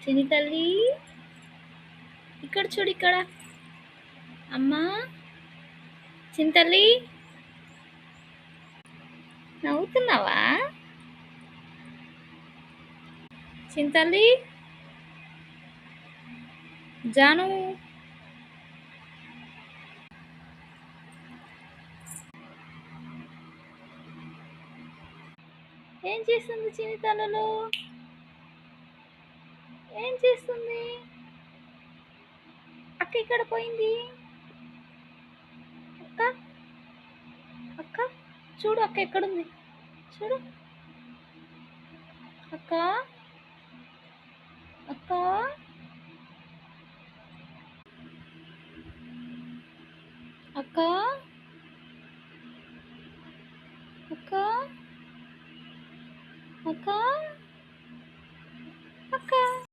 చిన్ని తల్లి, ఇక్కడ చూడు ఇక్కడ. అమ్మా, చిన్ని తల్లి, నవ్వుతున్నావా? చిన్ని తల్లి, జాను, ఏం చేస్తుంది చిన్ని తల్లులు? ఏం చేస్తుంది? అక్క ఇక్కడ పోయింది. అక్క, అక్క, చూడు అక్క ఎక్కడుంది, చూడు. అక్క, అక్క, అక్క.